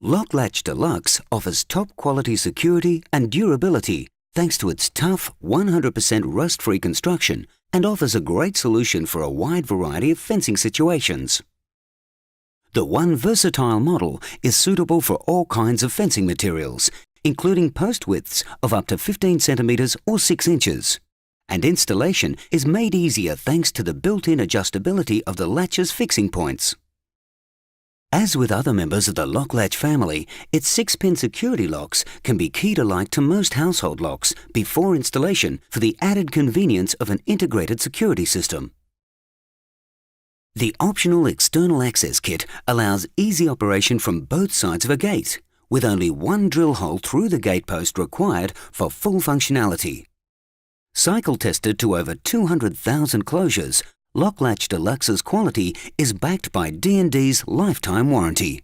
LokkLatch Deluxe offers top-quality security and durability thanks to its tough, 100% rust-free construction and offers a great solution for a wide variety of fencing situations. The one versatile model is suitable for all kinds of fencing materials, including post widths of up to 15 centimeters or 6 inches. And installation is made easier thanks to the built-in adjustability of the latch's fixing points. As with other members of the LokkLatch family, its 6-pin security locks can be keyed alike to most household locks before installation for the added convenience of an integrated security system. The optional external access kit allows easy operation from both sides of a gate, with only one drill hole through the gate post required for full functionality. Cycle tested to over 200,000 closures, LokkLatch Deluxe's quality is backed by D&D's lifetime warranty.